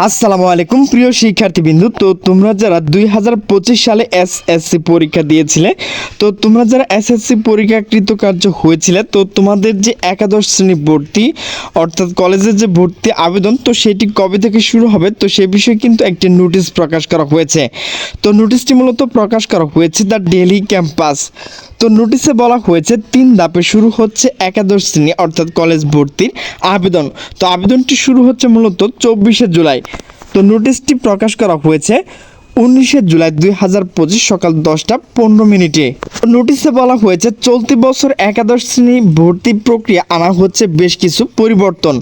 আসসালামু আলাইকুম প্রিয় শিক্ষার্থীবৃন্দু। তো তোমরা যারা 2025 সালে এসএসসি পরীক্ষা দিয়েছিলে, তো তোমরা যারা এসএসসি পরীক্ষা কৃতকার্য হয়েছিলে, তো তোমাদের যে একাদশ শ্রেণী ভর্তি অর্থাৎ কলেজের যে ভর্তি আবেদন, তো সেটি কবে থেকে শুরু হবে, তো সে বিষয়ে কিন্তু একটি নোটিশ প্রকাশ করা হয়েছে। তো নোটিশটি মূলত প্রকাশ করা হয়েছে দ্য ডেইলি ক্যাম্পাস। তো নোটিশে বলা হয়েছে 3 ধাপে শুরু হচ্ছে একাদশ শ্রেণী অর্থাৎ কলেজ ভর্তির আবেদন। তো আবেদনটি শুরু হচ্ছে মূলত 24শে জুলাই। তো নোটিশটি প্রকাশ করা হয়েছে 19শে জুলাই 2025 সকাল 10টা 15 মিনিটে। নোটিশে বলা হয়েছে চলতি বছর একাদশ শ্রেণী ভর্তি প্রক্রিয়া আনা হচ্ছে বেশ কিছু পরিবর্তন।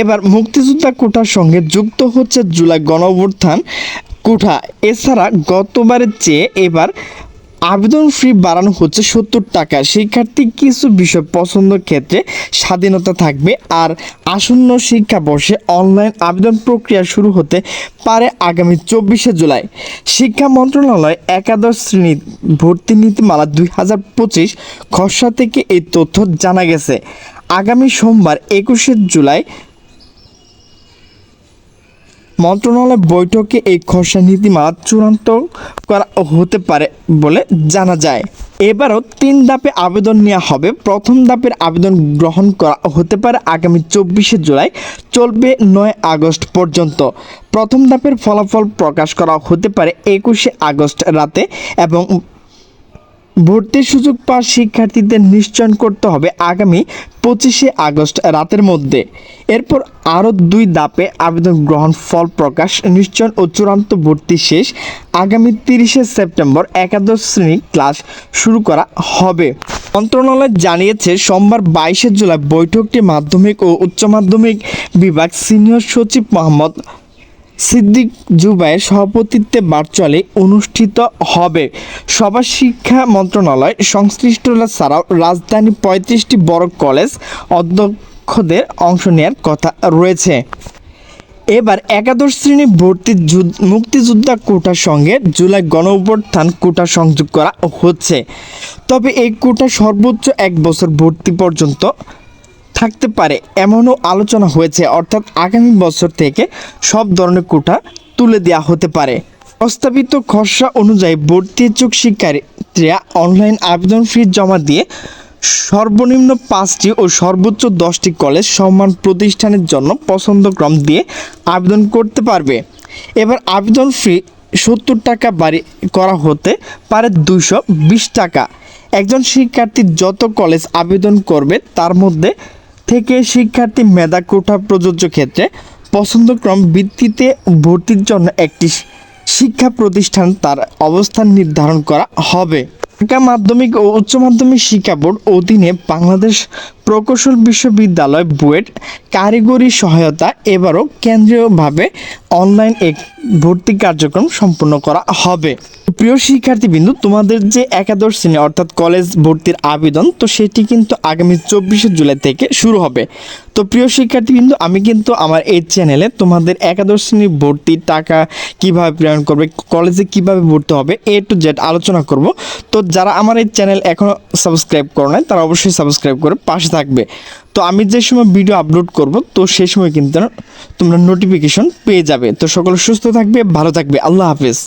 এবার মুক্তিযোদ্ধা কোটার সঙ্গে যুক্ত হচ্ছে জুলাই গণঅভ্যুত্থান কোটা। এছাড়া গতবারের চেয়ে এবার আবেদন ফি বাড়ানো হচ্ছে 70 টাকা। শিক্ষার্থী কিছু বিষয় পছন্দের ক্ষেত্রে স্বাধীনতা থাকবে। আর আসন্ন শিক্ষাবর্ষে অনলাইন আবেদন প্রক্রিয়া শুরু হতে পারে আগামী 24শে জুলাই। শিক্ষা মন্ত্রণালয় একাদশ শ্রেণী ভর্তি নীতিমালা 2025 খসড়া থেকে এই তথ্য জানা গেছে। আগামী সোমবার 21শে জুলাই মন্ত্রণালয় বৈঠকে এই খসড়া নীতিমালা চূড়ান্ত করা হতে পারে বলে জানা যায়। এবারও 3 ধাপে আবেদন নেওয়া হবে। প্রথম ধাপের আবেদন গ্রহণ করা হতে পারে আগামী 24শে জুলাই, চলবে 9 আগস্ট পর্যন্ত। প্রথম ধাপের ফলাফল প্রকাশ করা হতে পারে 21শে আগস্ট রাতে এবং ভর্তির সুযোগ পাওয়া শিক্ষার্থীদের নিশ্চয়ন করতে হবে আগামী 25শে আগস্ট রাতের মধ্যে। এরপর আরও 2 ধাপে আবেদন গ্রহণ, ফল প্রকাশ, নিশ্চয়ন ও চূড়ান্ত ভর্তি শেষ আগামী 30শে সেপ্টেম্বর একাদশ শ্রেণী ক্লাস শুরু করা হবে। মন্ত্রণালয় জানিয়েছে সোমবার 22শে জুলাই বৈঠকটি মাধ্যমিক ও উচ্চ মাধ্যমিক বিভাগ সিনিয়র সচিব মোহাম্মদ সিদ্দিক জুবাইয়ের সভাপতিত্বে ভার্চুয়ালি অনুষ্ঠিত হবে। সভা শিক্ষা মন্ত্রণালয় সংশ্লিষ্টরা ছাড়াও রাজধানী 35টি বড় কলেজ অধ্যক্ষদের অংশ নেওয়ার কথা রয়েছে। এবার একাদশ শ্রেণী ভর্তি মুক্তিযোদ্ধা কোটার সঙ্গে জুলাই গণঅভ্যুত্থান কোটা সংযোগ করা হচ্ছে। তবে এই কোটা সর্বোচ্চ 1 বছর ভর্তি পর্যন্ত থাকতে পারে এমনও আলোচনা হয়েছে। অর্থাৎ আগামী বছর থেকে সব ধরনের কোটা তুলে দেওয়া হতে পারে। প্রস্তাবিত খসড়া অনুযায়ী ভর্তি ইচ্ছুক শিক্ষার্থীরা অনলাইন আবেদন ফি জমা দিয়ে সর্বনিম্ন 5টি ও সর্বোচ্চ 10টি কলেজ সম্মান প্রতিষ্ঠানের জন্য পছন্দক্রম দিয়ে আবেদন করতে পারবে। এবার আবেদন ফি 70 টাকা বাড়ি করা হতে পারে 220 টাকা। একজন শিক্ষার্থী যত কলেজ আবেদন করবে তার মধ্যে থেকে শিক্ষার্থী মেধা কোটা প্রযোজ্য ক্ষেত্রে পছন্দক্রম ভিত্তিতে ভর্তির জন্য একটি শিক্ষা প্রতিষ্ঠান তার অবস্থান নির্ধারণ করা হবে। ঢাকা মাধ্যমিক ও উচ্চ মাধ্যমিক শিক্ষা বোর্ড অধীনে বাংলাদেশ প্রকৌশল বিশ্ববিদ্যালয় বুয়েট কারিগরি সহায়তা এবারও কেন্দ্রীয়ভাবে অনলাইন এক ভর্তি কার্যক্রম সম্পন্ন করা হবে। প্রিয় শিক্ষার্থীবৃন্দু, তোমাদের যে একাদশ শ্রেণী অর্থাৎ কলেজ ভর্তির আবেদন, তো সেটি কিন্তু আগামী 24শে জুলাই থেকে শুরু হবে। তো প্রিয় শিক্ষার্থীবৃন্দু, আমি কিন্তু আমার এই চ্যানেলে তোমাদের একাদশ শ্রেণী ভর্তির টাকা কিভাবে প্রেরণ করবে, কলেজে কিভাবে ভর্তি হবে, A to Z আলোচনা করব। তো যারা আমার এই চ্যানেল এখনও সাবস্ক্রাইব করো নাই তারা অবশ্যই সাবস্ক্রাইব করে পাশে থাকবে। তো আমি যে সময় ভিডিও আপলোড করব তো সেই সময় কিন্তু তোমরা নোটিফিকেশন পেয়ে যাবে। তো সকলে সুস্থ থাকবে, ভালো থাকবে। আল্লাহ হাফেজ।